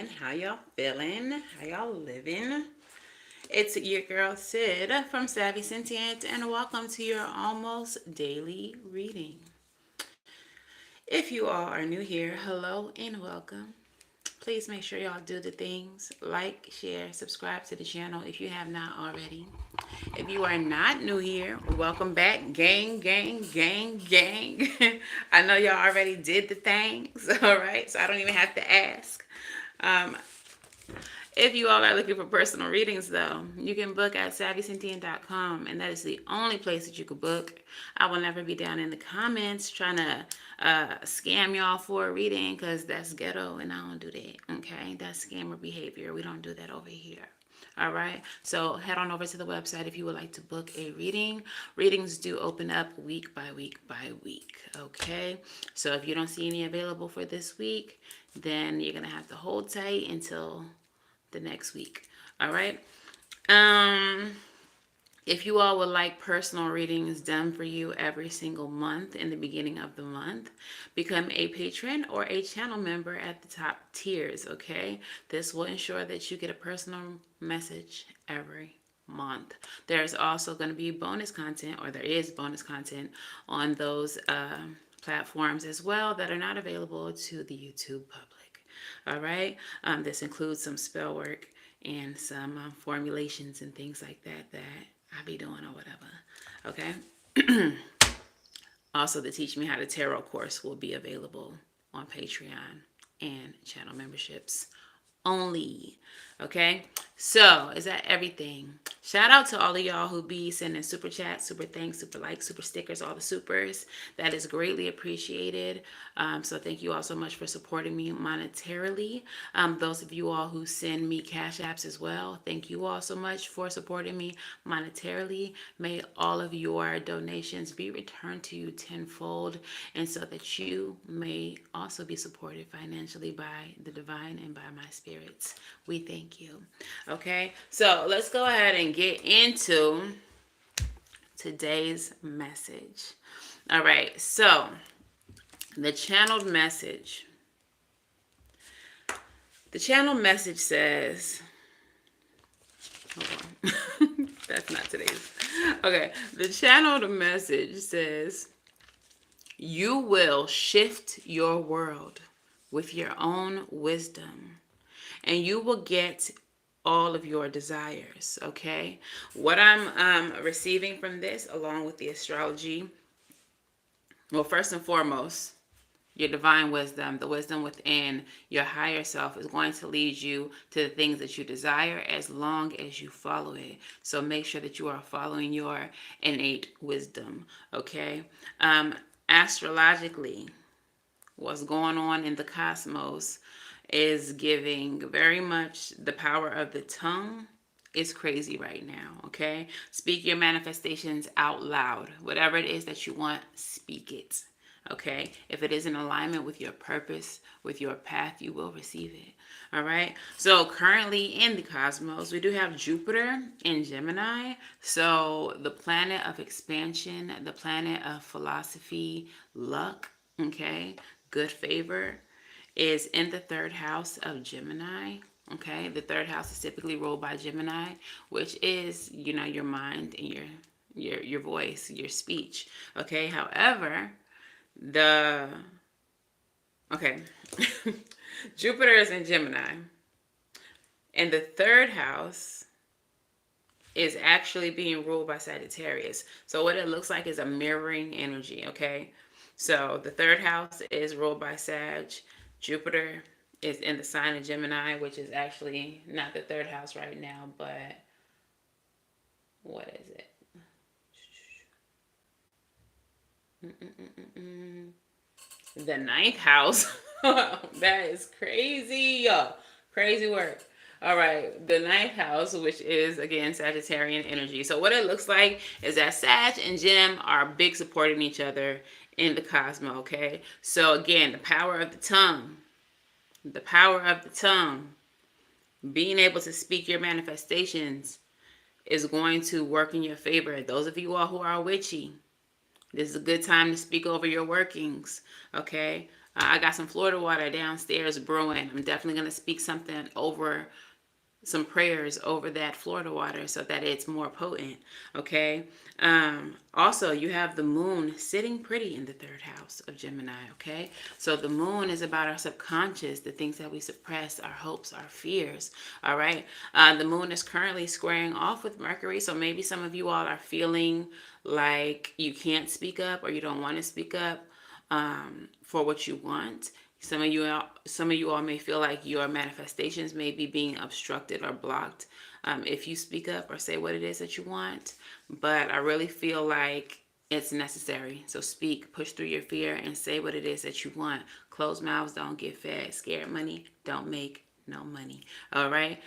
doing? How y'all feeling? How y'all living? It's your girl Sid from Savvy Sentient, and welcome to your almost daily reading. If you all are new here, hello and welcome. Please make sure y'all do the things like, share, subscribe to the channel if you have not already. If you are not new here, welcome back. Gang, gang, gang, gang. I know y'all already did the things, all right? So I don't even have to ask. Um, if you all are looking for personal readings, though, you can book at savvysentient.com, and that is the only place that you can book. I will never be down in the comments trying to scam y'all for a reading, because that's ghetto, and I don't do that, okay? That's scammer behavior. We don't do that over here. All right, so head on over to the website if you would like to book a reading. Readings do open up week by week by week, okay? So if you don't see any available for this week, then you're going to have to hold tight until the next week. All right. Um, if you all would like personal readings done for you every single month in the beginning of the month, become a patron or a channel member at the top tiers, okay? This will ensure that you get a personal message every month. There's also going to be bonus content, or there is bonus content on those platforms as well that are not available to the YouTube public. All right. This includes some spell work and some formulations and things like that I be doing or whatever. Okay. Also, the Teach Me How to Tarot course will be available on Patreon and channel memberships only. Okay, so is that everything? Shout out to all of y'all who be sending super chats, super thanks, super likes, super stickers, all the supers. That is greatly appreciated. So thank you all so much for supporting me monetarily. Those of you all who send me cash apps as well, thank you all so much for supporting me monetarily. May all of your donations be returned to you tenfold, and so that you may also be supported financially by the divine and by my spirits. We thank you. Okay, so let's go ahead and get into today's message. All right, so the channeled message. The channeled message says, hold on. That's not today's. Okay, the channeled message says, you will shift your world with your own wisdom, and you will get all of your desires. Okay, what I'm receiving from this, along with the astrology, well, first and foremost, your divine wisdom, the wisdom within your higher self, is going to lead you to the things that you desire as long as you follow it. So make sure that you are following your innate wisdom. Okay, astrologically, what's going on in the cosmos is giving very much the power of the tongue. It's crazy right now, okay? Speak your manifestations out loud. Whatever it is that you want, speak it, okay? If it is in alignment with your purpose, with your path, you will receive it, all right? So currently in the cosmos, we do have Jupiter in Gemini. So the planet of expansion, the planet of philosophy, luck, okay? Good favor, is in the third house of Gemini. Okay, the third house is typically ruled by Gemini, which is, you know, your mind and your voice, your speech. Okay, however, Jupiter is in Gemini, and the third house is actually being ruled by Sagittarius. So what it looks like is a mirroring energy. Okay, so the third house is ruled by Sag. Jupiter is in the sign of Gemini, which is actually not the third house right now, but what is it? The ninth house. That is crazy. Crazy work. All right, the ninth house, which is, again, Sagittarian energy. So what it looks like is that Sag and Gem are big supporting each other in the cosmos, okay? So again, the power of the tongue. The power of the tongue, being able to speak your manifestations, is going to work in your favor. Those of you all who are witchy, this is a good time to speak over your workings, okay? I got some Florida water downstairs brewing. I'm definitely going to speak something over, some prayers over that Florida water so that it's more potent. Okay. Also, you have the moon sitting pretty in the third house of Gemini. Okay. So the moon is about our subconscious, the things that we suppress, our hopes, our fears. All right. The moon is currently squaring off with Mercury. So maybe some of you all are feeling like you can't speak up or you don't want to speak up for what you want. Some of you all may feel like your manifestations may be being obstructed or blocked if you speak up or say what it is that you want. But I really feel like it's necessary. So speak, push through your fear, and say what it is that you want. Closed mouths don't get fed. Scared money don't make no money. All right.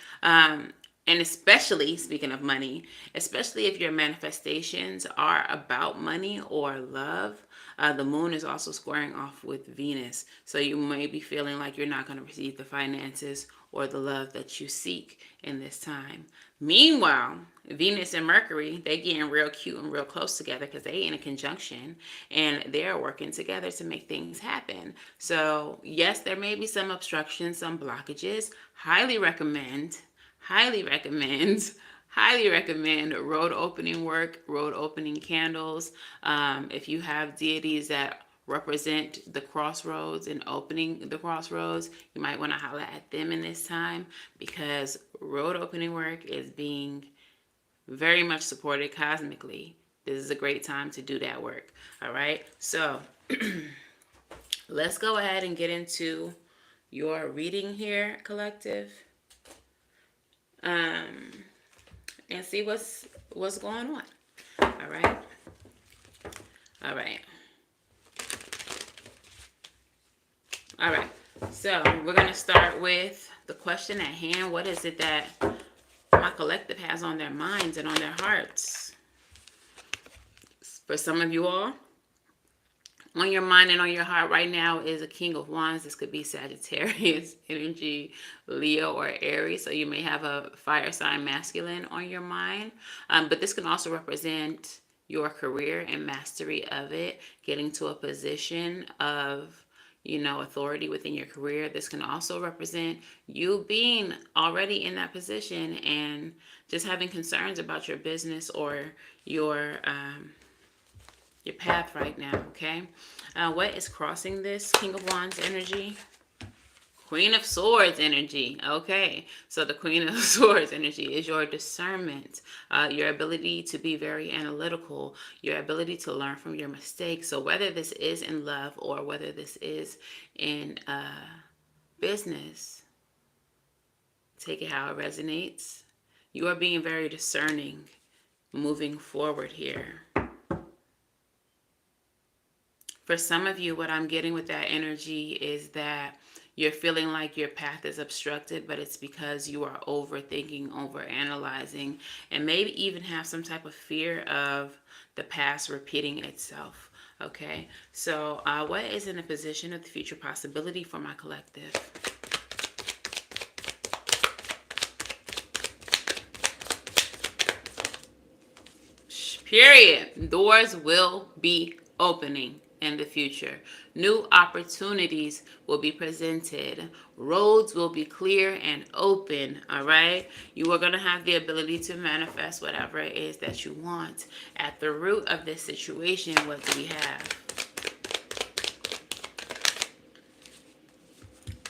And especially, speaking of money, especially if your manifestations are about money or love, the moon is also squaring off with Venus. So you may be feeling like you're not going to receive the finances or the love that you seek in this time. Meanwhile, Venus and Mercury, they getting real cute and real close together because they in a conjunction and they're working together to make things happen. So yes, there may be some obstructions, some blockages. Highly recommend highly recommend road opening work, road opening candles. If you have deities that represent the crossroads and opening the crossroads, you might want to holler at them in this time because road opening work is being very much supported cosmically. This is a great time to do that work. All right. So let's go ahead and get into your reading here, collective. And see what's going on. All right. All right. All right. So we're going to start with the question at hand. What is it that my collective has on their minds and on their hearts? For some of you all, on your mind and on your heart right now is a King of Wands. This could be Sagittarius energy, Leo, or Aries. So you may have a fire sign masculine on your mind. But this can also represent your career and mastery of it, getting to a position of, authority within your career. This can also represent you being already in that position and just having concerns about your business or your path right now, okay? What is crossing this King of Wands energy? Queen of Swords energy. Okay, so the Queen of Swords energy is your discernment, your ability to be very analytical, your ability to learn from your mistakes. So whether this is in love or whether this is in business, take it how it resonates. You are being very discerning moving forward here. For some of you, what I'm getting with that energy is that you're feeling like your path is obstructed, but it's because you are overthinking, overanalyzing, and maybe even have some type of fear of the past repeating itself. Okay, so what is in the position of the future possibility for my collective? Period. Doors will be opening in the future. New opportunities will be presented. Roads will be clear and open. All right. You are going to have the ability to manifest whatever it is that you want. At the root of this situation, what do we have?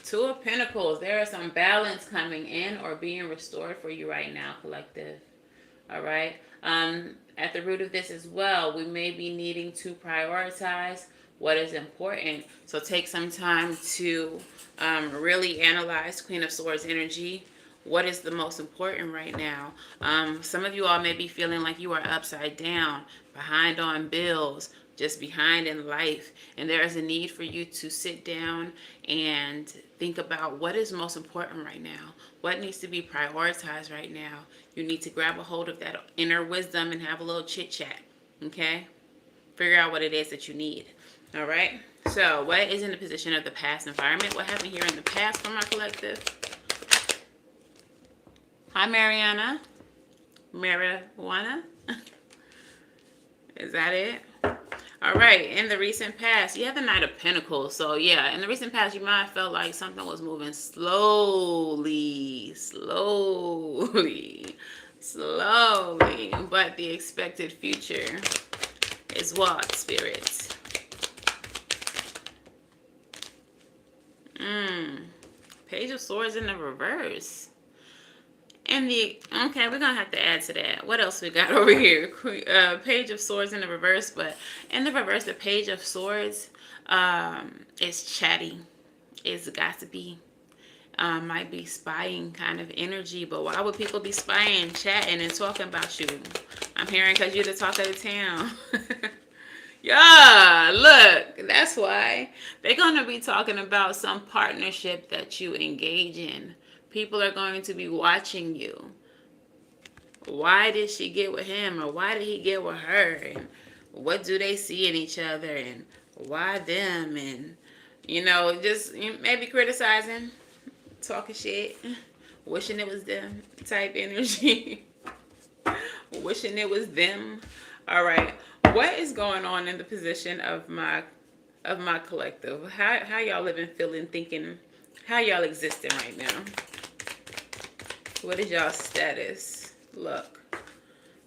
Two of Pentacles. There is some balance coming in or being restored for you right now, collective. All right. At the root of this as well, we may be needing to prioritize what is important. So take some time to really analyze Queen of Swords energy. What is the most important right now? Some of you all may be feeling like you are upside down, behind on bills, just behind in life. And there is a need for you to sit down and think about what is most important right now. What needs to be prioritized right now? You need to grab a hold of that inner wisdom and have a little chit chat. Okay? Figure out what it is that you need. All right? So, what is in the position of the past environment? What happened here in the past for my collective? Hi, Mariana. Marijuana? Is that it? All right, in the recent past, you have the Knight of Pentacles. So, yeah, in the recent past, you might have felt like something was moving slowly, slowly, slowly. But the expected future is what, spirits? Page of Swords in the reverse. And okay, we're gonna have to add to that. What else we got over here? Page of Swords in the reverse, but in the reverse, the Page of Swords is chatty, is gossipy, might be spying kind of energy. But why would people be spying, chatting, and talking about you? I'm hearing because you're the talk of the town. Yeah, look, that's why they're going to be talking about some partnership that you engage in. People are going to be watching you. Why did she get with him, or why did he get with her, and what do they see in each other, and why them, and just maybe criticizing, talking shit, wishing it was them type energy. Wishing it was them. All right. What is going on in the position of my collective? How y'all living, feeling, thinking? How y'all existing right now? What is y'all status? Look.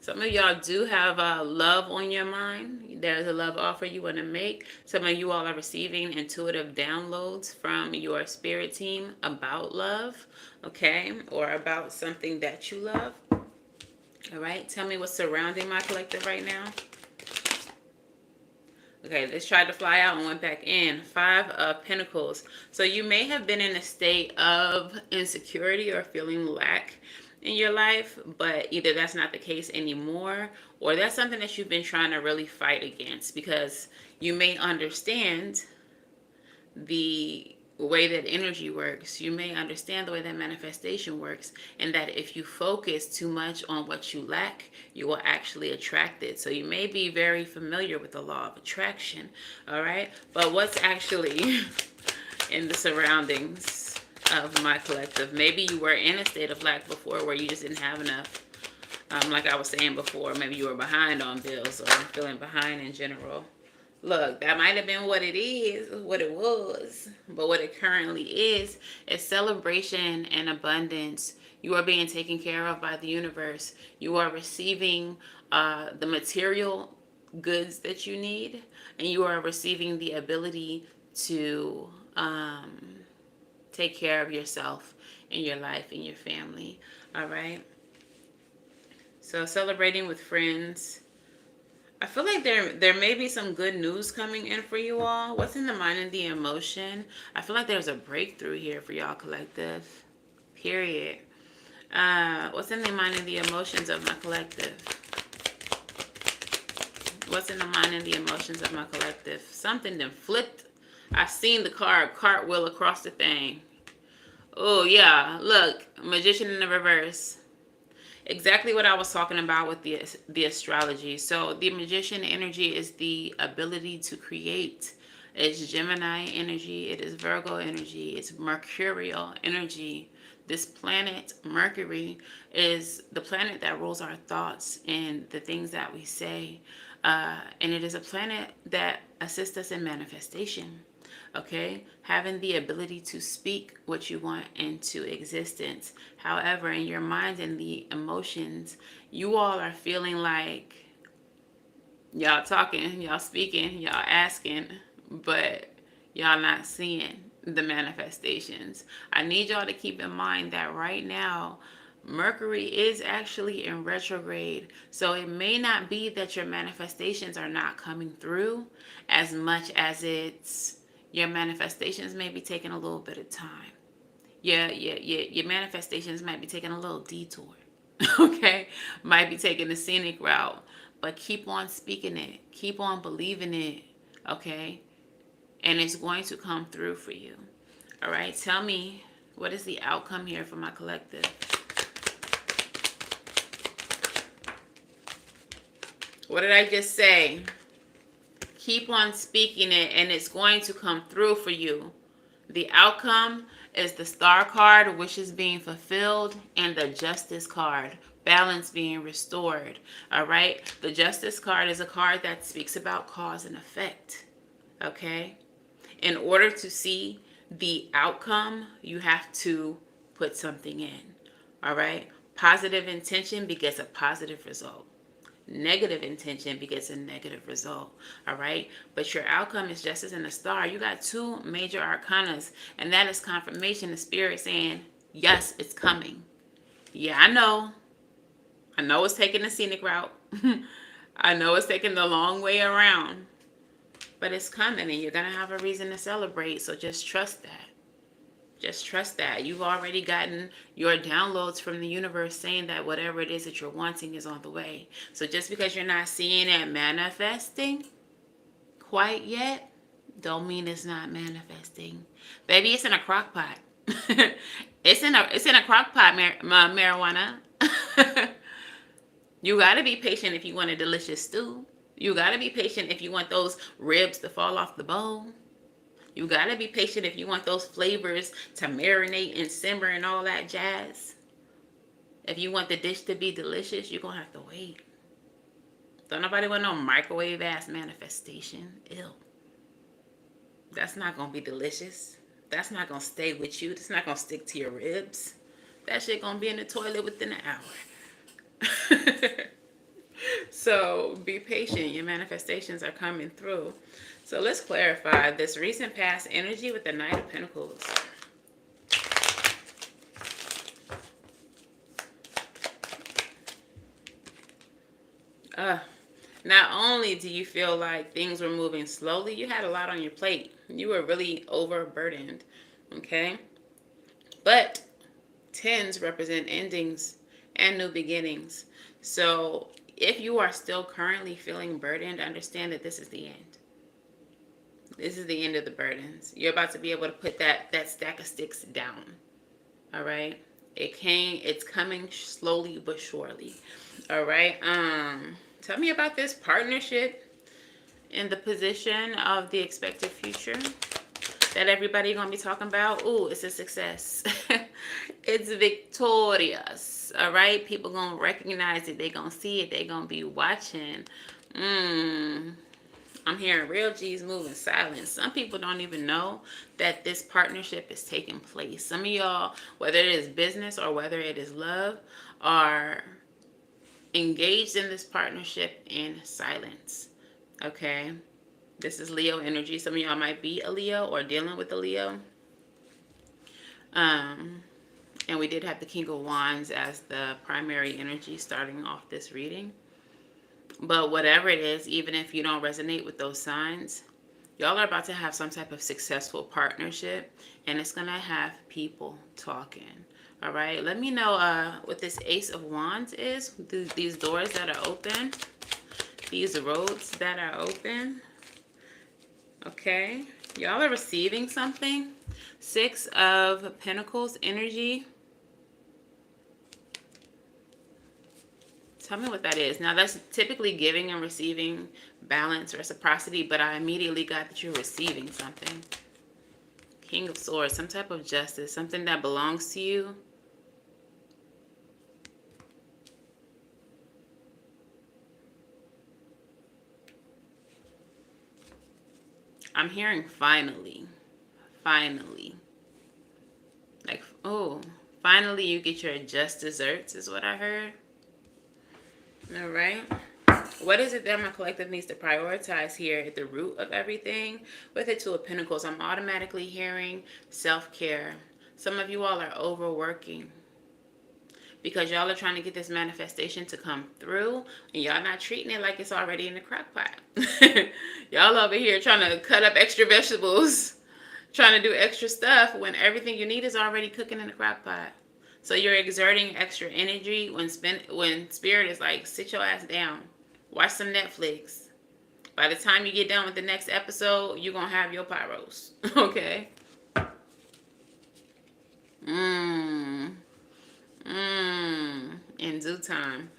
Some of y'all do have love on your mind. There's a love offer you want to make. Some of you all are receiving intuitive downloads from your spirit team about love, okay? Or about something that you love. All right, tell me what's surrounding my collective right now. Okay, let's try to fly out and went back in. 5 of Pentacles. So you may have been in a state of insecurity or feeling lack in your life, but either that's not the case anymore, or that's something that you've been trying to really fight against, because you may understand the way that energy works. You may understand the way that manifestation works, and that if you focus too much on what you lack, you will actually attract it. So you may be very familiar with the law of attraction, all right? But what's actually in the surroundings of my collective? Maybe you were in a state of lack before where you just didn't have enough. Like I was saying before, maybe you were behind on bills or feeling behind in general. Look, that might have been what it is, what it was, but what it currently is celebration and abundance. You are being taken care of by the universe. You are receiving the material goods that you need, and you are receiving the ability to take care of yourself in your life, in your family. All right. So celebrating with friends. I feel like there may be some good news coming in for you all. What's in the mind and the emotion? I feel like there's a breakthrough here for y'all collective. Period. What's in the mind and the emotions of my collective? What's in the mind and the emotions of my collective? Something then flipped. I've seen the card cartwheel across the thing. Oh, yeah. Look, Magician in the reverse. Exactly what I was talking about with the astrology. So the Magician energy is the ability to create. It's Gemini energy. It is Virgo energy. It's Mercurial energy. This planet, Mercury, is the planet that rules our thoughts and the things that we say. And it is a planet that assists us in manifestation. Okay, having the ability to speak what you want into existence. However, in your mind and the emotions, you all are feeling like y'all talking, y'all speaking, y'all asking, but y'all not seeing the manifestations. I need y'all to keep in mind that right now, Mercury is actually in retrograde. So it may not be that your manifestations are not coming through as much as your manifestations may be taking a little bit of time. Your manifestations might be taking a little detour. Okay? Might be taking the scenic route. But keep on speaking it. Keep on believing it. Okay? And it's going to come through for you. All right? Tell me, what is the outcome here for my collective? What did I just say? Keep on speaking it, and it's going to come through for you. The outcome is the Star card, wishes being fulfilled, and the Justice card, balance being restored. All right. The Justice card is a card that speaks about cause and effect. Okay. In order to see the outcome, you have to put something in. All right. Positive intention begets a positive result. Negative intention begets a negative result. All right. But your outcome is Justice and the Star. You got two major arcanas, and that is confirmation. The Spirit saying, yes, it's coming. Yeah, I know. I know it's taking the scenic route. I know it's taking the long way around. But it's coming, and you're going to have a reason to celebrate. So just trust that. Just trust that. You've already gotten your downloads from the universe saying that whatever it is that you're wanting is on the way. So just because you're not seeing it manifesting quite yet, don't mean it's not manifesting. Baby, it's in a crock pot. It's in a crock pot, marijuana. You got to be patient if you want a delicious stew. You got to be patient if you want those ribs to fall off the bone. You got to be patient if you want those flavors to marinate and simmer and all that jazz. If you want the dish to be delicious, you're going to have to wait. Don't nobody want no microwave ass manifestation. Ew. That's not going to be delicious. That's not going to stay with you. It's not going to stick to your ribs. That shit going to be in the toilet within an hour. So be patient. Your manifestations are coming through. So let's clarify this recent past energy with the Knight of Pentacles. Not only do you feel like things were moving slowly, you had a lot on your plate. You were really overburdened, okay? But tens represent endings and new beginnings. So if you are still currently feeling burdened, understand that this is the end. This is the end of the burdens. You're about to be able to put that stack of sticks down. All right? It's coming slowly but surely. All right? Tell me about this partnership in the position of the expected future that everybody gonna be talking about. Ooh, it's a success. It's victorious. All right? People gonna recognize it. They gonna see it. They gonna be watching. I'm hearing real G's moving silent. Some people don't even know that this partnership is taking place. Some of y'all, whether it is business or whether it is love, are engaged in this partnership in silence. Okay? This is Leo energy. Some of y'all might be a Leo or dealing with a Leo. And we did have the King of Wands as the primary energy starting off this reading. But whatever it is, even if you don't resonate with those signs, y'all are about to have some type of successful partnership, and it's going to have people talking. All right? Let me know what this Ace of Wands is. These doors that are open. These roads that are open. Okay? Y'all are receiving something. Six of Pentacles energy. Tell me what that is. Now, that's typically giving and receiving, balance, reciprocity, but I immediately got that you're receiving something. King of Swords, some type of justice, something that belongs to you. I'm hearing finally. Finally. Like, oh, finally you get your just desserts is what I heard. All right. What is it that my collective needs to prioritize here at the root of everything? With the Two of Pentacles, I'm automatically hearing self-care. Some of you all are overworking because y'all are trying to get this manifestation to come through, and y'all not treating it like it's already in the crock pot. Y'all over here trying to cut up extra vegetables, trying to do extra stuff when everything you need is already cooking in the crock pot. So you're exerting extra energy when spirit is like, sit your ass down. Watch some Netflix. By the time you get done with the next episode, you're going to have your pot roast. Okay? In due time.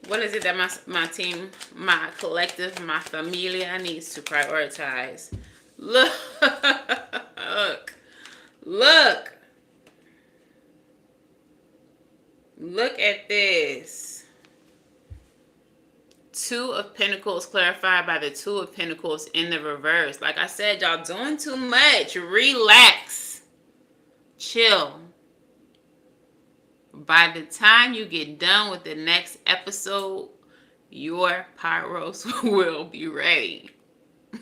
What is it that my team, my collective, my familia needs to prioritize? Look. Look at this. Two of Pentacles clarified by the Two of Pentacles in the reverse. Like I said, y'all doing too much. Relax. Chill. By the time you get done with the next episode, your pyros will be ready.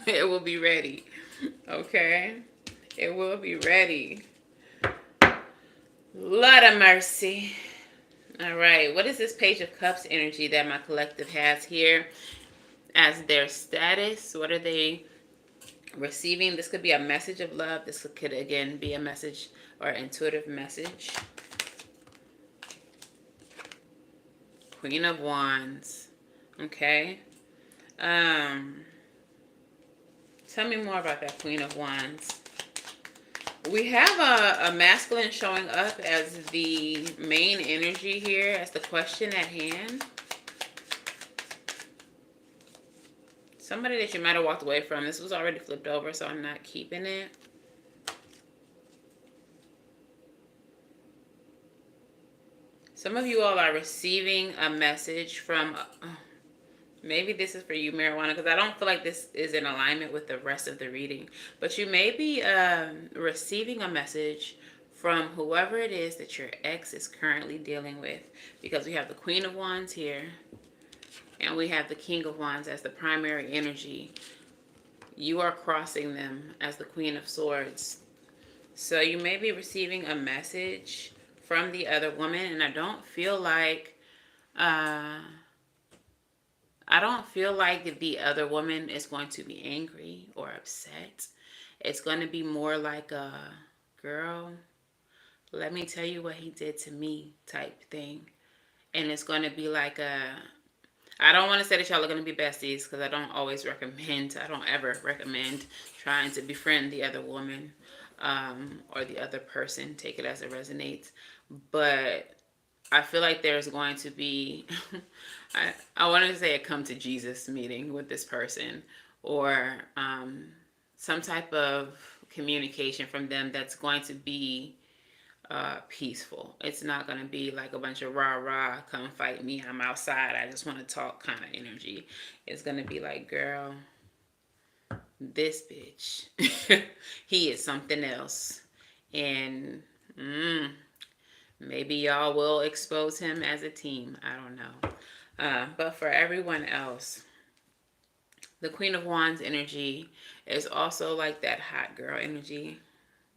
It will be ready. Okay? It will be ready. Lord of mercy. All right. What is this Page of Cups energy that my collective has here as their status? What are they receiving? This could be a message of love. This could, again, be a message or intuitive message. Queen of Wands. Okay. Tell me more about that Queen of Wands. We have a masculine showing up as the main energy here, as the question at hand. Somebody that you might have walked away from. This was already flipped over, so I'm not keeping it. Some of you all are receiving a message from... maybe this is for you, Marijuana, because I don't feel like this is in alignment with the rest of the reading. But you may be receiving a message from whoever it is that your ex is currently dealing with. Because we have the Queen of Wands here. And we have the King of Wands as the primary energy. You are crossing them as the Queen of Swords. So you may be receiving a message from the other woman. And I don't feel like... I don't feel like the other woman is going to be angry or upset. It's going to be more like a, girl, let me tell you what he did to me type thing. And it's going to be like a, I don't want to say that y'all are going to be besties because I don't ever recommend trying to befriend the other woman or the other person. Take it as it resonates. But I feel like there's going to be, I wanted to say a come to Jesus meeting with this person, or some type of communication from them that's going to be peaceful. It's not going to be like a bunch of rah, come fight me, I'm outside, I just want to talk kind of energy. It's going to be like, girl, this bitch, he is something else. And maybe y'all will expose him as a team. I don't know. But for everyone else, the Queen of Wands energy is also like that hot girl energy.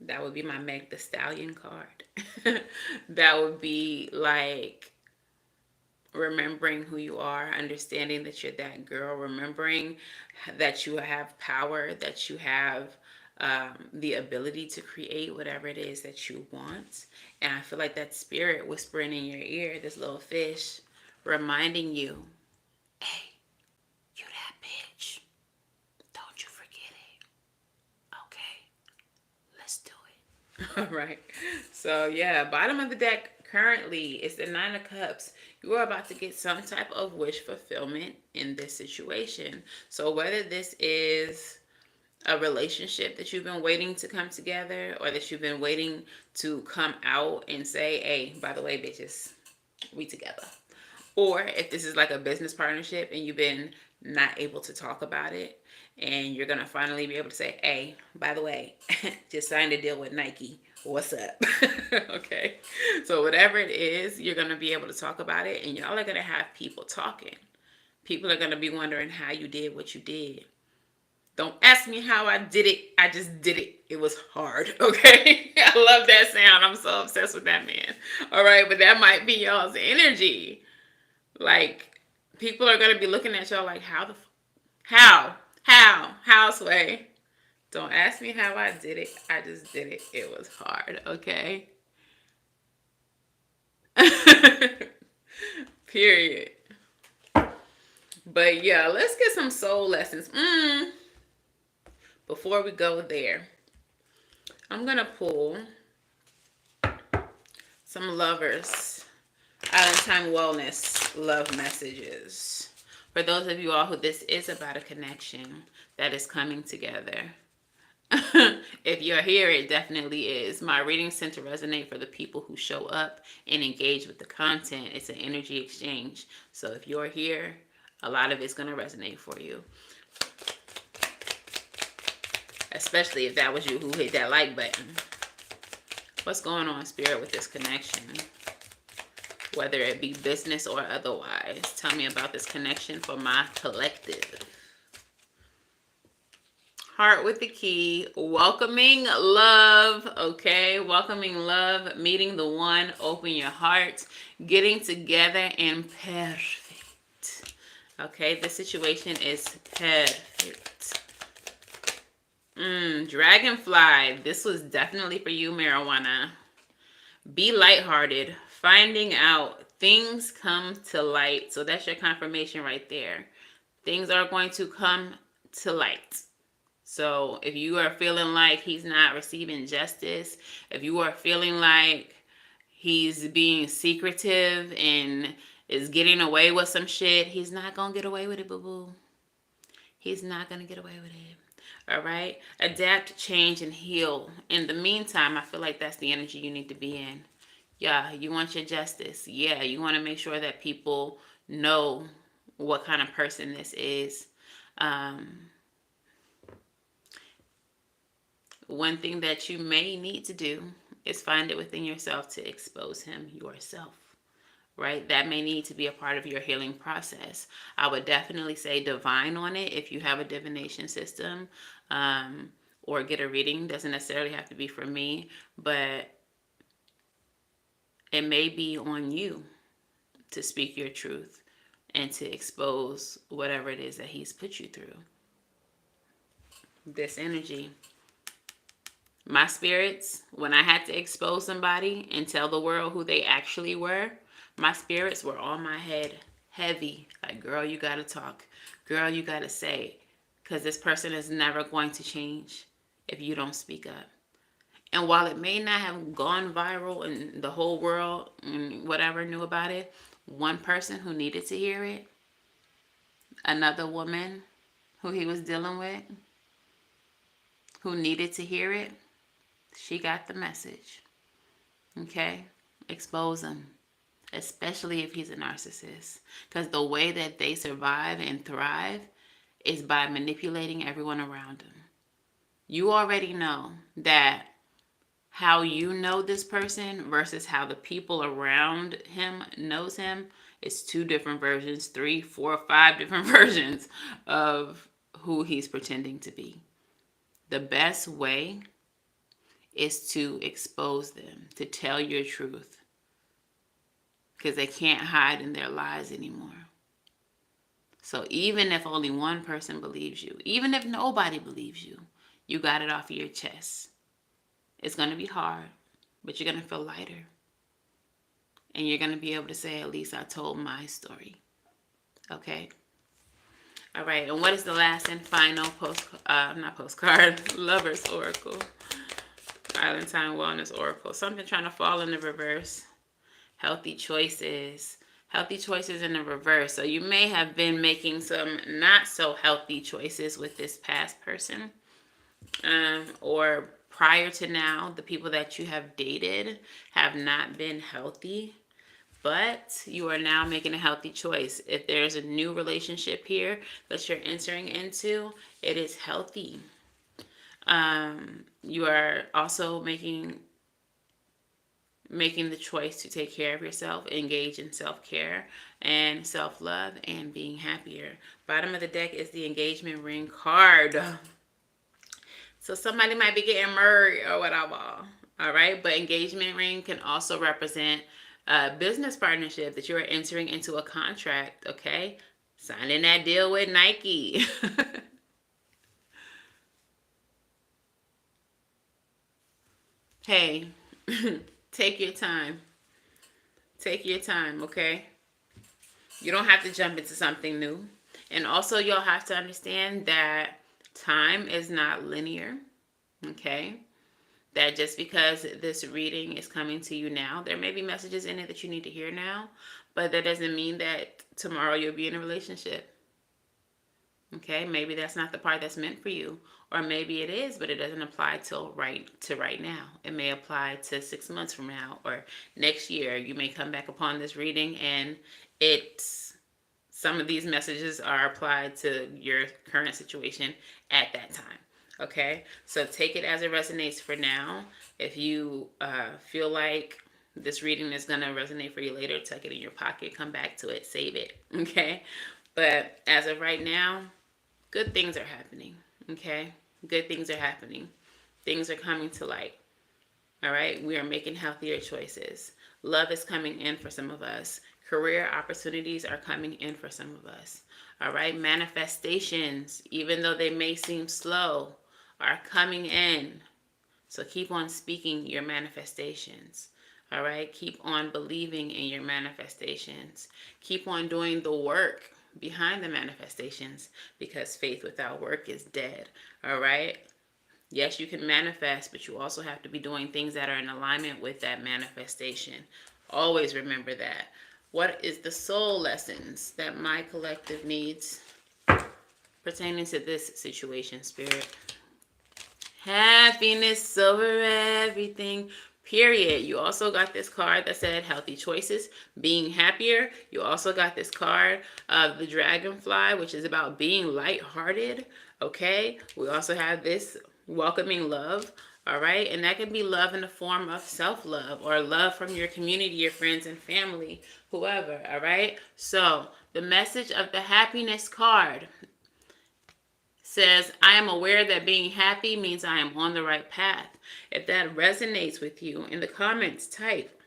That would be my Meg the Stallion card. That would be like remembering who you are, understanding that you're that girl, remembering that you have power, that you have the ability to create whatever it is that you want. And I feel like that spirit whispering in your ear, this little fish, reminding you, hey, you that bitch. Don't you forget it. Okay, let's do it. All right. So yeah, bottom of the deck currently is the Nine of Cups. You are about to get some type of wish fulfillment in this situation. So whether this is a relationship that you've been waiting to come together, or that you've been waiting to come out and say, hey, by the way, bitches, we together. Or if this is like a business partnership and you've been not able to talk about it, and you're going to finally be able to say, hey, by the way, just signed a deal with Nike. What's up? Okay. So whatever it is, you're going to be able to talk about it, and y'all are going to have people talking. People are going to be wondering how you did what you did. Don't ask me how I did it. I just did it. It was hard. Okay. I love that sound. I'm so obsessed with that man. All right. But that might be y'all's energy. Like, people are going to be looking at y'all like, how, Sway? Don't ask me how I did it. I just did it. It was hard. Okay. Period. But yeah, let's get some soul lessons. Before we go there, I'm going to pull some lovers, Island Time Wellness love messages. For those of you all who this is about a connection that is coming together. If you're here, it definitely is. My readings tend to resonate for the people who show up and engage with the content. It's an energy exchange. So if you're here, a lot of it's going to resonate for you. Especially if that was you who hit that like button. What's going on, Spirit, with this connection? Whether it be business or otherwise. Tell me about this connection for my collective. Heart with the key. Welcoming love. Okay. Welcoming love. Meeting the one. Open your heart. Getting together and perfect. Okay. The situation is perfect. Dragonfly. This was definitely for you, marijuana. Be lighthearted. Finding out. Things come to light. So that's your confirmation right there. Things are going to come to light. So if you are feeling like he's not receiving justice, if you are feeling like he's being secretive and is getting away with some shit, he's not going to get away with it, boo-boo. He's not going to get away with it. All right? Adapt, change, and heal. In the meantime, I feel like that's the energy you need to be in. Yeah, you want your justice. Yeah, you want to make sure that people know what kind of person this is. One thing that you may need to do is find it within yourself to expose him yourself, right? That may need to be a part of your healing process. I would definitely say divine on it if you have a divination system, or get a reading. Doesn't necessarily have to be for me, but it may be on you to speak your truth and to expose whatever it is that he's put you through. This energy. My spirits, when I had to expose somebody and tell the world who they actually were, my spirits were on my head heavy. Like, girl, you got to talk. Girl, you got to say. Because this person is never going to change if you don't speak up. And while it may not have gone viral and the whole world and whatever knew about it, one person who needed to hear it, another woman who he was dealing with, who needed to hear it, she got the message. Okay? Expose him. Especially if he's a narcissist. Because the way that they survive and thrive is by manipulating everyone around him. You already know that how you know this person versus how the people around him knows him is two different versions, 3, 4, 5 different versions of who he's pretending to be. The best way is to expose them, to tell your truth, because they can't hide in their lies anymore. So even if only one person believes you, even if nobody believes you, you got it off of your chest. It's going to be hard, but you're going to feel lighter. And you're going to be able to say, at least I told my story. Okay? All right, and what is the last and final Lover's Oracle. Island Time Wellness Oracle. Something trying to fall in the reverse. Healthy choices. Healthy choices in the reverse. So you may have been making some not so healthy choices with this past person. Or prior to now, the people that you have dated have not been healthy. But you are now making a healthy choice. If there's a new relationship here that you're entering into, it is healthy. You are also making the choice to take care of yourself, engage in self-care and self-love, and being happier. Bottom of the deck is the engagement ring card. So somebody might be getting married or whatever. All right. But engagement ring can also represent a business partnership that you are entering into a contract. Okay. Signing that deal with Nike. Hey, take your time. Take your time, okay? You don't have to jump into something new. And also, you'll have to understand that time is not linear, okay? That just because this reading is coming to you now, there may be messages in it that you need to hear now, but that doesn't mean that tomorrow you'll be in a relationship. Okay, maybe that's not the part that's meant for you. Or maybe it is, but it doesn't apply till right now. It may apply to 6 months from now or next year. You may come back upon this reading and it's some of these messages are applied to your current situation at that time. Okay, so take it as it resonates for now. If you feel like this reading is going to resonate for you later, tuck it in your pocket, come back to it, save it. Okay, but as of right now, good things are happening. Okay, good things are happening. Things are coming to light. All right, we are making healthier choices. Love is coming in for some of us. Career opportunities are coming in for some of us. All right, manifestations, even though they may seem slow, are coming in. So keep on speaking your manifestations. All right, keep on believing in your manifestations. Keep on doing the work behind the manifestations because faith without work is dead. All right. Yes, you can manifest, but you also have to be doing things that are in alignment with that manifestation. Always remember that. What is the soul lessons that my collective needs pertaining to this situation, Spirit? Happiness over everything. Period. You also got this card that said healthy choices, being happier. You also got this card of the dragonfly, which is about being lighthearted. Okay. We also have this welcoming love. All right. And that can be love in the form of self-love or love from your community, your friends and family, whoever. All right. So the message of the happiness card says, I am aware that being happy means I am on the right path. If that resonates with you, in the comments, type,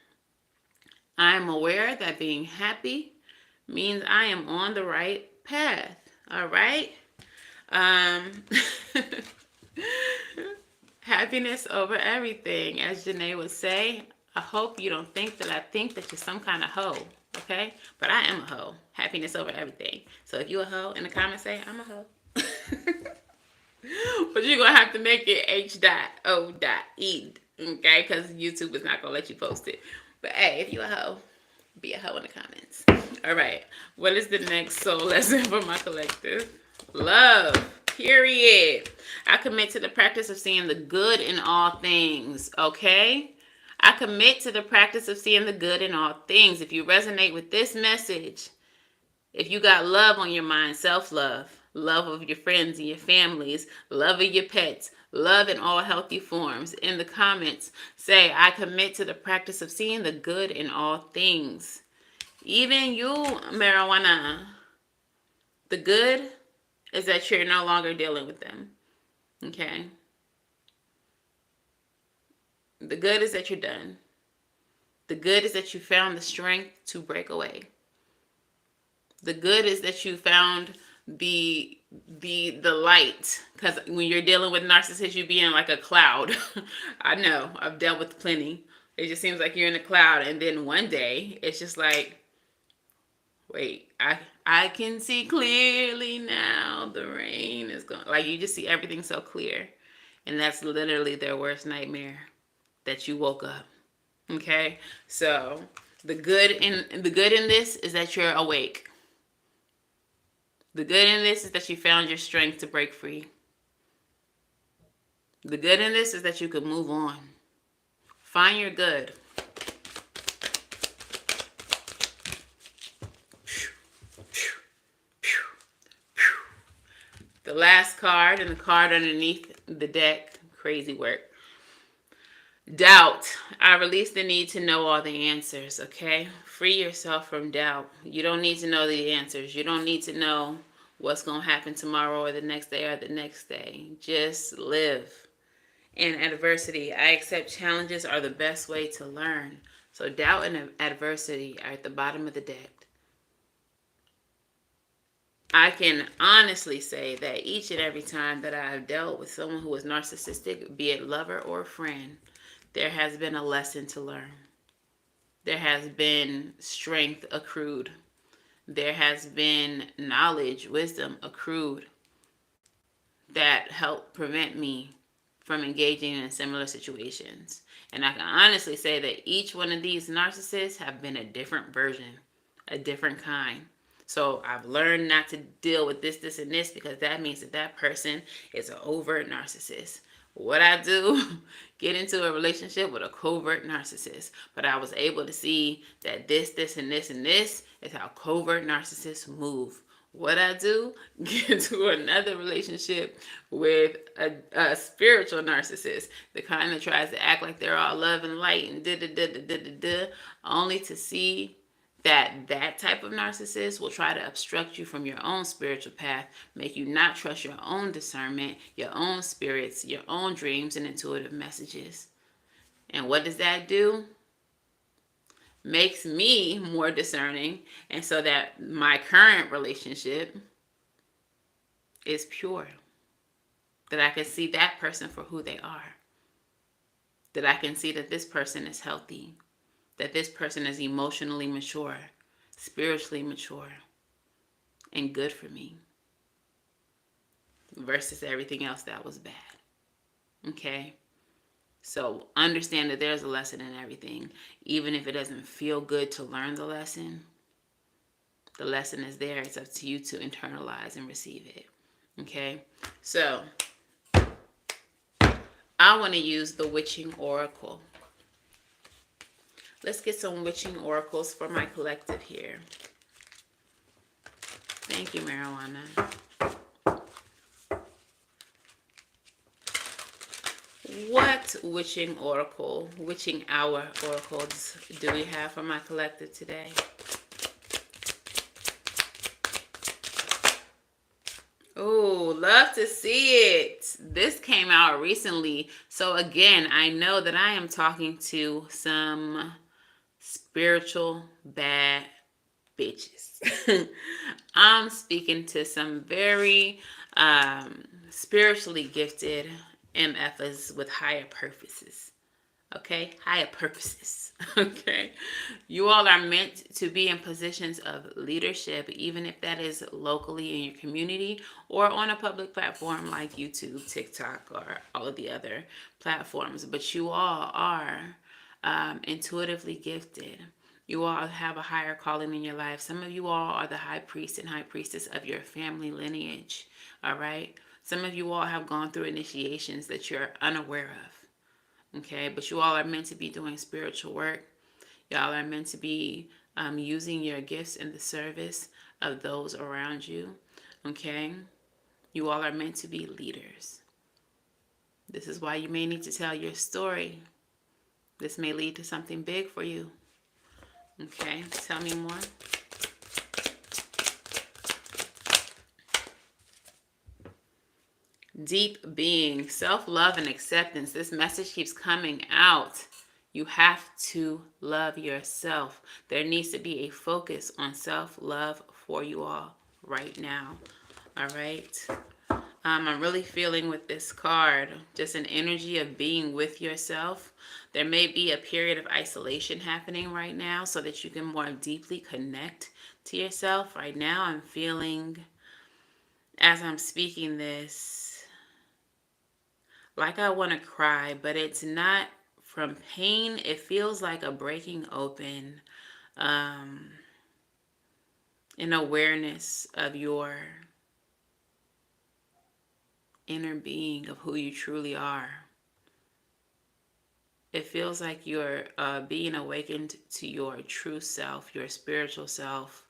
I am aware that being happy means I am on the right path. All right? Happiness over everything. As Janae would say, I hope you don't think that I think that you're some kind of hoe. Okay? But I am a hoe. Happiness over everything. So if you a hoe, in the comments say, I'm a hoe. But you're gonna have to make it H.O.E. Okay, because YouTube is not gonna let you post it. But hey, if you a hoe, be a hoe in the comments. All right, what is the next soul lesson for my collective? Love. Period. I commit to the practice of seeing the good in all things. Okay, I commit to the practice of seeing the good in all things. If you resonate with this message, if you got love on your mind, self-love, love of your friends and your families, love of your pets, love in all healthy forms, in the comments, say, I commit to the practice of seeing the good in all things. Even you, marijuana, the good is that you're no longer dealing with them. Okay? The good is that you're done. The good is that you found the strength to break away. The good is that you found the light, because when you're dealing with narcissists, you be in like a cloud. I know, I've dealt with plenty. It just seems like you're in a cloud, and then one day it's just like, wait, I can see clearly now. The rain is gone. Like, you just see everything so clear, and that's literally their worst nightmare, that you woke up. Okay, so the good in this is that you're awake. The good in this is that you found your strength to break free. The good in this is that you could move on. Find your good. The last card and the card underneath the deck, crazy work. Doubt. I release the need to know all the answers, okay? Free yourself from doubt. You don't need to know the answers. You don't need to know what's going to happen tomorrow or the next day or the next day. Just live. In adversity, I accept challenges are the best way to learn. So doubt and adversity are at the bottom of the deck. I can honestly say that each and every time that I have dealt with someone who was narcissistic, be it lover or friend, there has been a lesson to learn. There has been strength accrued. There has been knowledge, wisdom accrued that helped prevent me from engaging in similar situations. And I can honestly say that each one of these narcissists have been a different version, a different kind. So I've learned not to deal with this, and this because that means that person is an overt narcissist. What I do, get into a relationship with a covert narcissist. But I was able to see that this, and this is how covert narcissists move. What I do, get into another relationship with a spiritual narcissist, the kind that tries to act like they're all love and light and only to see that type of narcissist will try to obstruct you from your own spiritual path, make you not trust your own discernment, your own spirits, your own dreams and intuitive messages. And what does that do? Makes me more discerning, and so that my current relationship is pure. That I can see that person for who they are. That I can see that this person is healthy. That this person is emotionally mature, spiritually mature, and good for me. Versus everything else that was bad. Okay? So understand that there's a lesson in everything. Even if it doesn't feel good to learn the lesson is there. It's up to you to internalize and receive it. Okay? So I want to use the Witching Oracle. Let's get some witching oracles for my collective here. Thank you, Marijuana. What witching oracle, witching hour oracles do we have for my collective today? Oh, love to see it. This came out recently. So again, I know that I am talking to some spiritual bad bitches. I'm speaking to some very spiritually gifted MFers with higher purposes. Okay? Higher purposes. Okay? You all are meant to be in positions of leadership, even if that is locally in your community or on a public platform like YouTube, TikTok, or all of the other platforms. But you all are intuitively gifted. You all have a higher calling in your life. Some of you all are the high priest and high priestess of your family lineage. All right? Some of you all have gone through initiations that you're unaware of. Okay? But you all are meant to be doing spiritual work. Y'all are meant to be using your gifts in the service of those around you. Okay? You all are meant to be leaders. This is why you may need to tell your story. This may lead to something big for you. Okay, tell me more. Deep being, self-love and acceptance. This message keeps coming out. You have to love yourself. There needs to be a focus on self-love for you all right now. All right. I'm really feeling with this card just an energy of being with yourself. There may be a period of isolation happening right now so that you can more deeply connect to yourself. Right now I'm feeling, as I'm speaking this, like I want to cry, but it's not from pain. It feels like a breaking open, an awareness of your inner being, of who you truly are. It feels like you're being awakened to your true self, your spiritual self,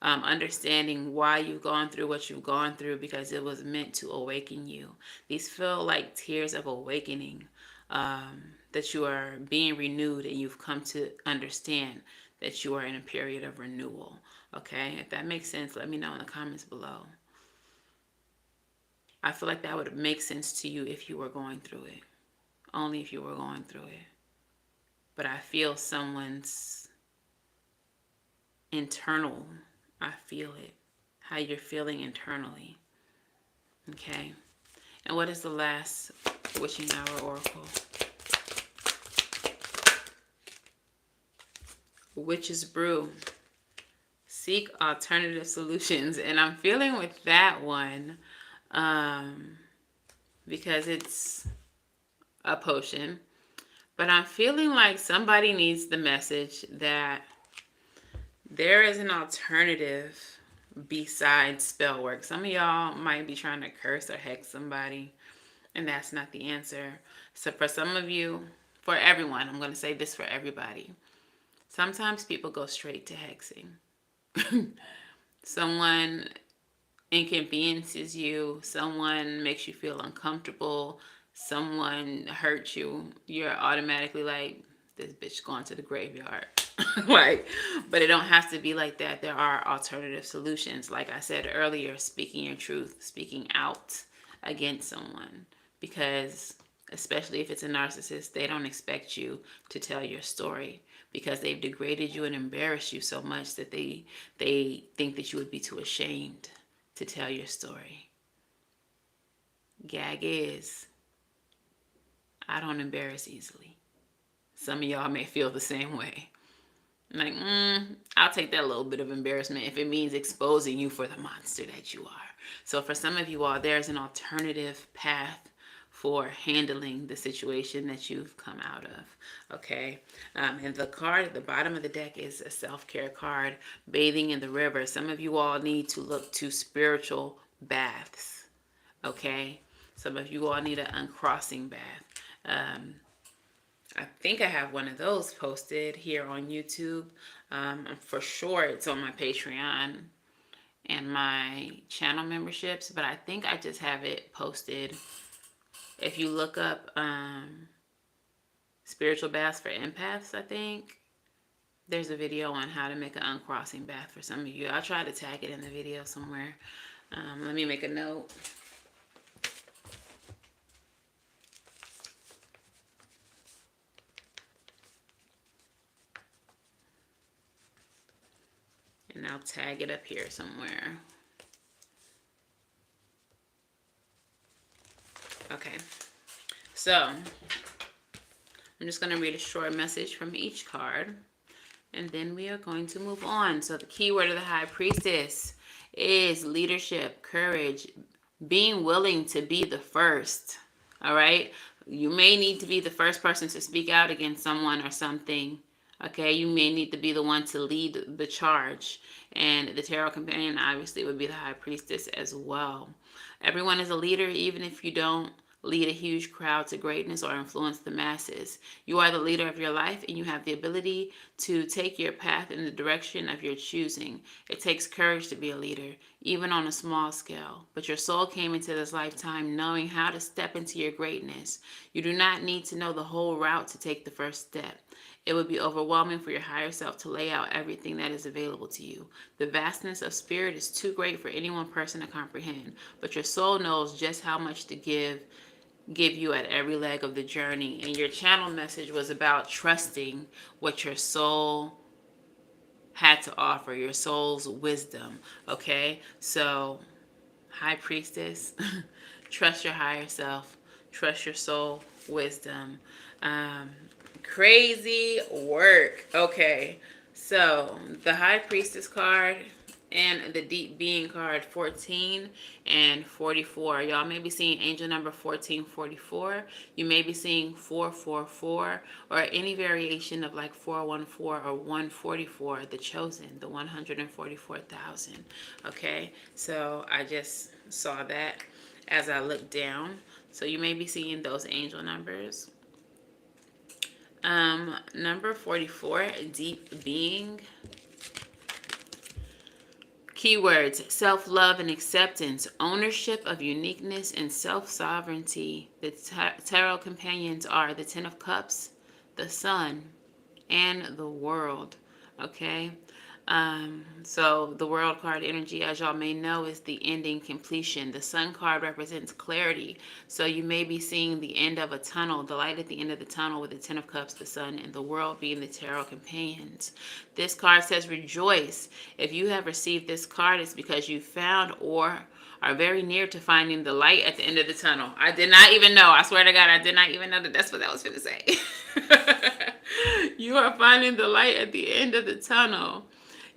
understanding why you've gone through what you've gone through because it was meant to awaken you. These feel like tears of awakening, that you are being renewed and you've come to understand that you are in a period of renewal. Okay, if that makes sense, let me know in the comments below. I feel like that would make sense to you if you were going through it. Only if you were going through it. But I feel someone's internal. I feel it. How you're feeling internally. Okay. And what is the last witching hour oracle? Witch's brew. Seek alternative solutions. And I'm feeling with that one because it's a potion, but I'm feeling like somebody needs the message that there is an alternative besides spell work. Some of y'all might be trying to curse or hex somebody, and that's not the answer. So for some of you, for everyone, I'm going to say this for everybody. Sometimes people go straight to hexing. Someone inconveniences you, someone makes you feel uncomfortable, someone hurts you, you're automatically like, this bitch going to the graveyard. Like, but it don't have to be like that. There are alternative solutions. Like I said earlier, speaking your truth, speaking out against someone, because especially if it's a narcissist, they don't expect you to tell your story because they've degraded you and embarrassed you so much that they think that you would be too ashamed to tell your story. Gag is, I don't embarrass easily. Some of y'all may feel the same way. Like, I'll take that little bit of embarrassment if it means exposing you for the monster that you are. So for some of you all, there's an alternative path for handling the situation that you've come out of. Okay. And the card at the bottom of the deck is a self-care card, bathing in the river. Some of you all need to look to spiritual baths. Okay. Some of you all need an uncrossing bath. I think I have one of those posted here on YouTube. For sure it's on my Patreon and my channel memberships, but I think I just have it posted. If you look up spiritual baths for empaths, I think there's a video on how to make an uncrossing bath for some of you. I'll try to tag it in the video somewhere. Let me make a note. And I'll tag it up here somewhere. Okay, so I'm just going to read a short message from each card, and then we are going to move on. So the keyword of the High Priestess is leadership, courage, being willing to be the first. All right, you may need to be the first person to speak out against someone or something. Okay, you may need to be the one to lead the charge. And the Tarot Companion obviously would be the High Priestess as well. Everyone is a leader, even if you don't lead a huge crowd to greatness or influence the masses. You are the leader of your life, and you have the ability to take your path in the direction of your choosing. It takes courage to be a leader, even on a small scale. But your soul came into this lifetime knowing how to step into your greatness. You do not need to know the whole route to take the first step. It would be overwhelming for your higher self to lay out everything that is available to you. The vastness of spirit is too great for any one person to comprehend, but your soul knows just how much to give you at every leg of the journey. And your channel message was about trusting what your soul had to offer, your soul's wisdom. Okay, so High Priestess, trust your higher self, trust your soul wisdom. Crazy work. Okay, so the High Priestess card and the Deep Being card 14 and 44. Y'all may be seeing angel number 1444. You may be seeing 444 or any variation of like 414 or 144, the chosen, the 144,000. Okay, so I just saw that as I looked down. So you may be seeing those angel numbers. Number 44, Deep Being. Keywords: self-love and acceptance, ownership of uniqueness and self-sovereignty. The tarot companions are the Ten of Cups, the Sun, and the World. Okay? So the World card energy, as y'all may know, is the ending, completion. The Sun card represents clarity. So you may be seeing the end of a tunnel, the light at the end of the tunnel, with the Ten of Cups, the Sun, and the World being the tarot companions. This card says rejoice. If you have received this card, it's because you found or are very near to finding the light at the end of the tunnel. I did not even know. I swear to God, I did not even know that that's what I was going to say. You are finding the light at the end of the tunnel.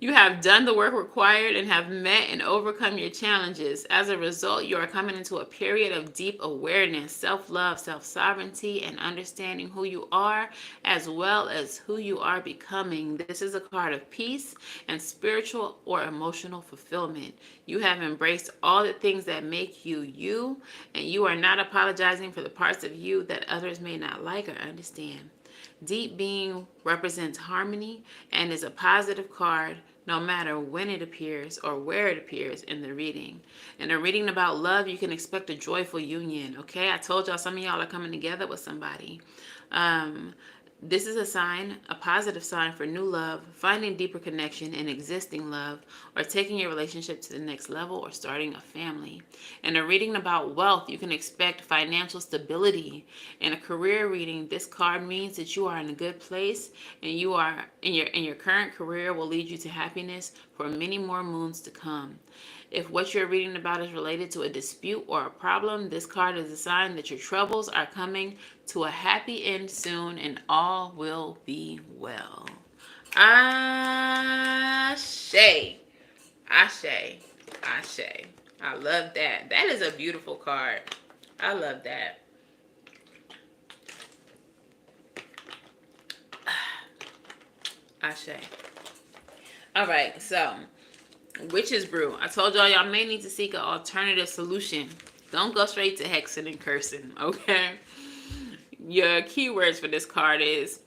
You have done the work required and have met and overcome your challenges. As a result, you are coming into a period of deep awareness, self love, self sovereignty, and understanding who you are as well as who you are becoming. This is a card of peace and spiritual or emotional fulfillment. You have embraced all the things that make you you, and you are not apologizing for the parts of you that others may not like or understand. Deep being represents harmony and is a positive card no matter when it appears or where it appears in the reading. In a reading about love, you can expect a joyful union. Okay, I told y'all some of y'all are coming together with somebody. Um, this is a sign, a positive sign for new love, finding deeper connection in existing love, or taking your relationship to the next level or starting a family. In a reading about wealth, you can expect financial stability. In a career reading, this card means that you are in a good place and you are in your current career will lead you to happiness for many more moons to come. If what you're reading about is related to a dispute or a problem, this card is a sign that your troubles are coming to a happy end soon and all will be well. Ashe. Ashe. Ashe. I love that. That is a beautiful card. I love that. Ashe. All right, so witch's brew. I told y'all may need to seek an alternative solution. Don't go straight to hexing and cursing, okay? Your keywords for this card is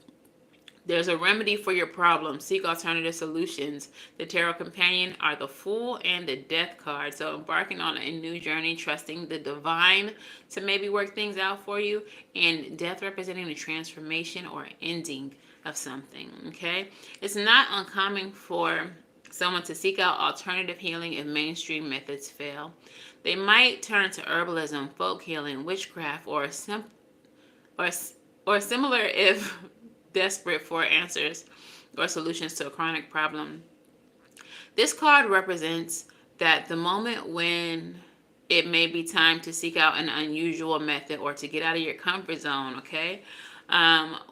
there's a remedy for your problem. Seek alternative solutions. The Tarot Companion are the Fool and the Death card. So embarking on a new journey, trusting the divine to maybe work things out for you. And Death representing the transformation or ending of something, okay? It's not uncommon for someone to seek out alternative healing if mainstream methods fail. They might turn to herbalism, folk healing, witchcraft, or similar if desperate for answers or solutions to a chronic problem. This card represents that the moment when it may be time to seek out an unusual method or to get out of your comfort zone, okay?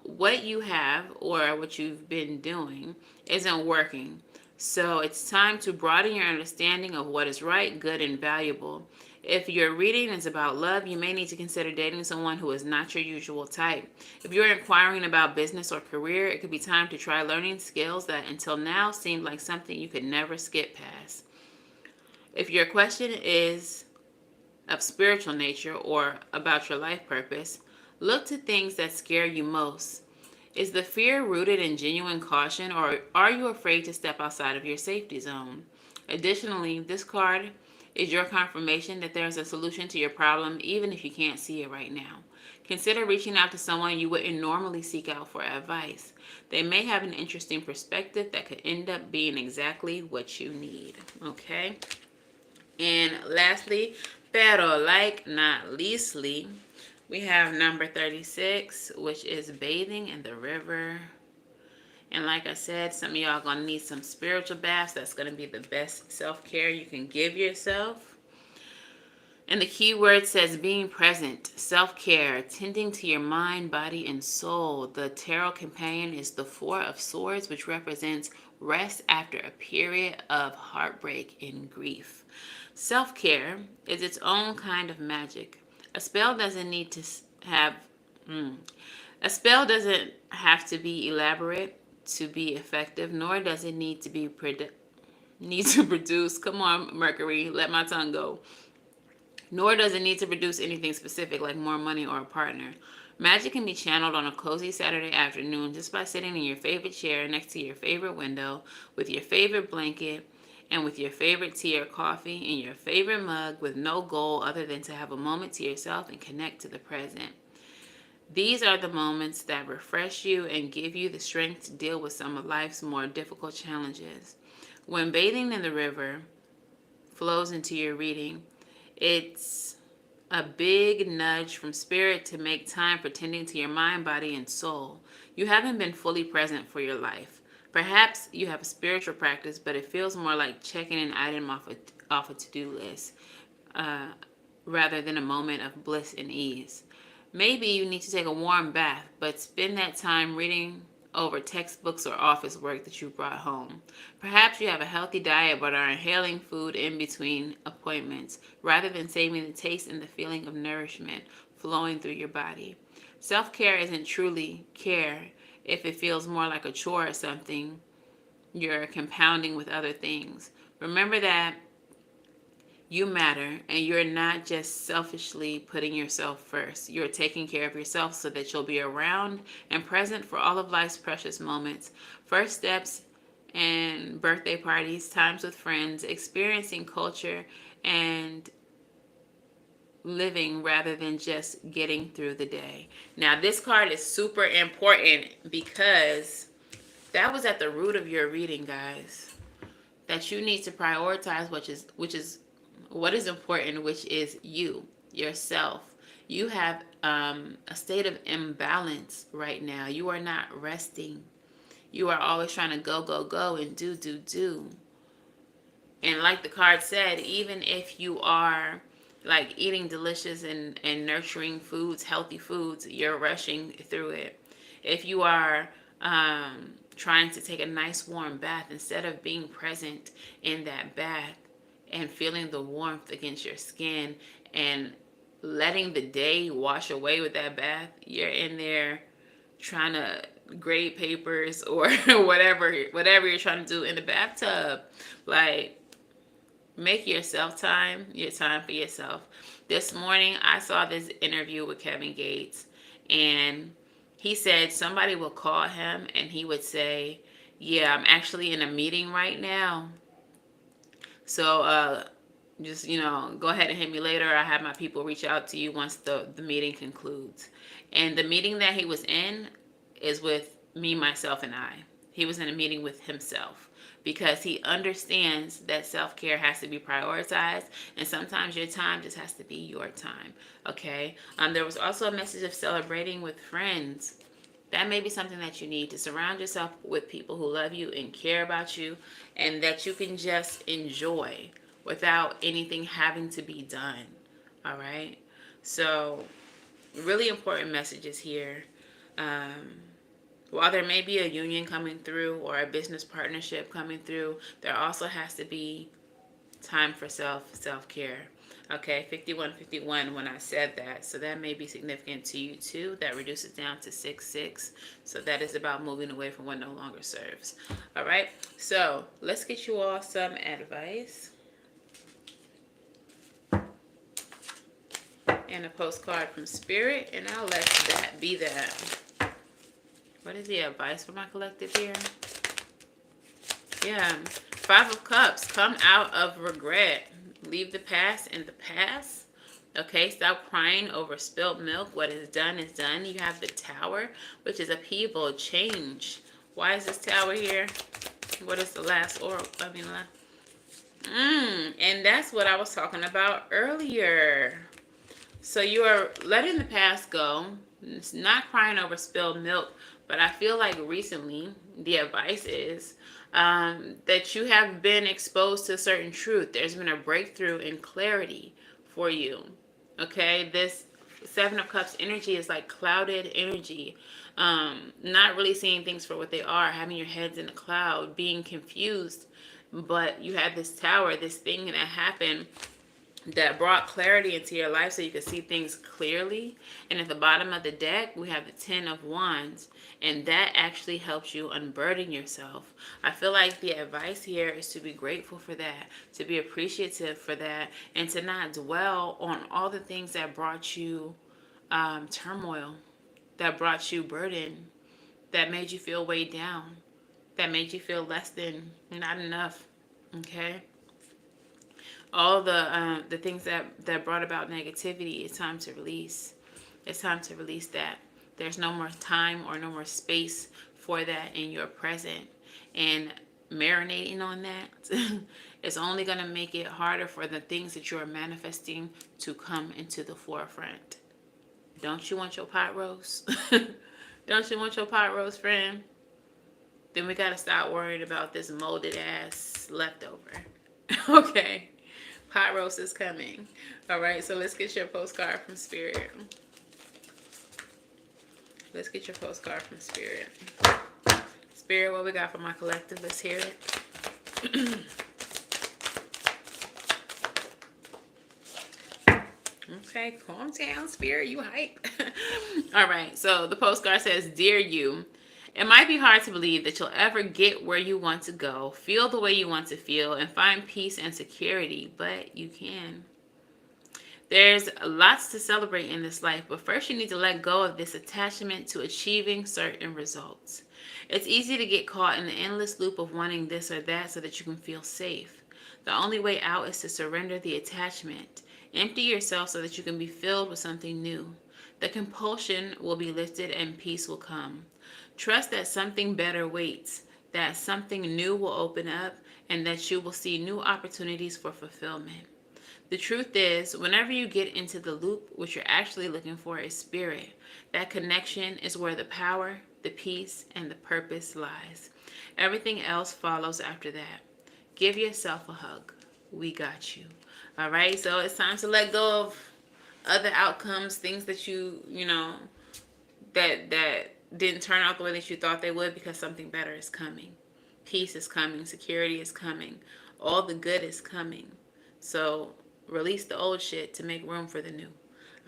What you have or what you've been doing isn't working. So it's time to broaden your understanding of what is right, good, and valuable. If your reading is about love, you may need to consider dating someone who is not your usual type. If you're inquiring about business or career, it could be time to try learning skills that until now seemed like something you could never skip past. If your question is of spiritual nature or about your life purpose, look to things that scare you most. Is the fear rooted in genuine caution, or are you afraid to step outside of your safety zone? Additionally, this card is your confirmation that there is a solution to your problem, even if you can't see it right now. Consider reaching out to someone you wouldn't normally seek out for advice. They may have an interesting perspective that could end up being exactly what you need. Okay? And lastly, pero like not leastly, we have number 36, which is bathing in the river. And like I said, some of y'all are going to need some spiritual baths. That's going to be the best self-care you can give yourself. And the key word says being present, self-care, tending to your mind, body, and soul. The Tarot Companion is the Four of Swords, which represents rest after a period of heartbreak and grief. Self-care is its own kind of magic. A spell doesn't need to have a spell doesn't have to be elaborate to be effective, nor does it need to produce. Come on, Mercury, let my tongue go. Nor does it need to produce anything specific like more money or a partner. Magic can be channeled on a cozy Saturday afternoon just by sitting in your favorite chair next to your favorite window with your favorite blanket and with your favorite tea or coffee in your favorite mug with no goal other than to have a moment to yourself and connect to the present. These are the moments that refresh you and give you the strength to deal with some of life's more difficult challenges. When bathing in the river flows into your reading, it's a big nudge from spirit to make time for tending to your mind, body, and soul. You haven't been fully present for your life. Perhaps you have a spiritual practice, but it feels more like checking an item off a to-do list rather than a moment of bliss and ease. Maybe you need to take a warm bath, but spend that time reading over textbooks or office work that you brought home. Perhaps you have a healthy diet but are inhaling food in between appointments rather than saving the taste and the feeling of nourishment flowing through your body. Self-care isn't truly care if it feels more like a chore or something you're compounding with other things. Remember that you matter and you're not just selfishly putting yourself first. You're taking care of yourself so that you'll be around and present for all of life's precious moments. First steps and birthday parties, times with friends, experiencing culture, and living rather than just getting through the day. Now, this card is super important because that was at the root of your reading, guys. That you need to prioritize what is important, which is you, yourself. You have a state of imbalance right now. You are not resting. You are always trying to go, go, go and do. And like the card said, even if you are like eating delicious and nurturing foods, healthy foods, you're rushing through it. If you are trying to take a nice warm bath, instead of being present in that bath and feeling the warmth against your skin and letting the day wash away with that bath, you're in there trying to grade papers or whatever you're trying to do in the bathtub. Like, make yourself time, your time for yourself. This morning, I saw this interview with Kevin Gates, and he said somebody will call him and he would say, yeah, I'm actually in a meeting right now. So just, go ahead and hit me later. I have my people reach out to you once the meeting concludes. And the meeting that he was in is with me, myself, and I. He was in a meeting with himself because he understands that self-care has to be prioritized, and sometimes your time just has to be your time, okay? There was also a message of celebrating with friends. That may be something that you need, to surround yourself with people who love you and care about you and that you can just enjoy without anything having to be done, all right? So really important messages here. While there may be a union coming through or a business partnership coming through, there also has to be time for self-care. Okay, 5151 when I said that. So that may be significant to you too. That reduces down to 6-6. So that is about moving away from what no longer serves. All right, so let's get you all some advice. And a postcard from Spirit, and I'll let that be that. What is the advice for my collective here? Yeah, 5 of Cups. Come out of regret. Leave the past in the past. Okay, stop crying over spilled milk. What is done is done. You have the Tower, which is upheaval, change. Why is this Tower here? What is the last oracle? And that's what I was talking about earlier. So you are letting the past go. It's not crying over spilled milk, but I feel like recently the advice is that you have been exposed to a certain truth. There's been a breakthrough in clarity for you. Okay, this 7 of Cups energy is like clouded energy. Not really seeing things for what they are, having your heads in a cloud, being confused. But you had this Tower, this thing that happened that brought clarity into your life so you could see things clearly. And at the bottom of the deck, we have the 10 of Wands. And that actually helps you unburden yourself. I feel like the advice here is to be grateful for that, to be appreciative for that, and to not dwell on all the things that brought you turmoil, that brought you burden, that made you feel weighed down, that made you feel less than, not enough, okay? All the things that brought about negativity, it's time to release. It's time to release that. There's no more time or no more space for that in your present. And marinating on that is only going to make it harder for the things that you're manifesting to come into the forefront. Don't you want your pot roast? Don't you want your pot roast, friend? Then we got to stop worrying about this molded ass leftover. Okay. Pot roast is coming. All right, so let's get your postcard from Spirit. Let's get your postcard from Spirit. Spirit, what we got for my collective? Let's hear it. Okay, calm down, Spirit. You hype. All right, so the postcard says, Dear you, it might be hard to believe that you'll ever get where you want to go, feel the way you want to feel, and find peace and security, but you can. There's lots to celebrate in this life, but first you need to let go of this attachment to achieving certain results. It's easy to get caught in the endless loop of wanting this or that so that you can feel safe. The only way out is to surrender the attachment. Empty yourself so that you can be filled with something new. The compulsion will be lifted and peace will come. Trust that something better waits, that something new will open up, and that you will see new opportunities for fulfillment. The truth is, whenever you get into the loop, what you're actually looking for is spirit. That connection is where the power, the peace, and the purpose lies. Everything else follows after that. Give yourself a hug. We got you. All right, so it's time to let go of other outcomes, things that that didn't turn out the way that you thought they would, because something better is coming. Peace is coming. Security is coming. All the good is coming. So release the old shit to make room for the new.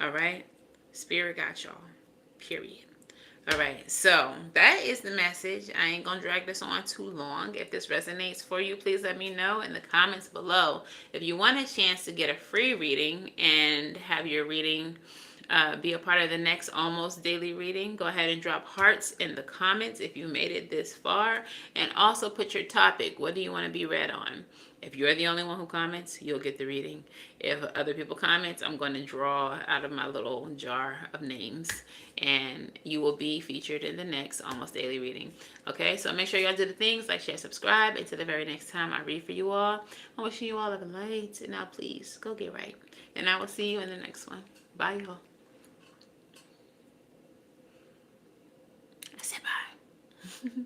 All right? Spirit got y'all. Period. All right, so that is the message. I ain't gonna drag this on too long. If this resonates for you, please let me know in the comments below. If you want a chance to get a free reading and have your reading be a part of the next almost daily reading, go ahead and drop hearts in the comments if you made it this far, and also put your topic. What do you want to be read on? If you're the only one who comments, you'll get the reading. If other people comment, I'm going to draw out of my little jar of names, and you will be featured in the next almost daily reading. Okay, so make sure y'all do the things like, share, subscribe. Until the very next time I read for you all, I'm wishing you all of a light. And now please go get right. And I will see you in the next one. Bye, y'all. I said bye.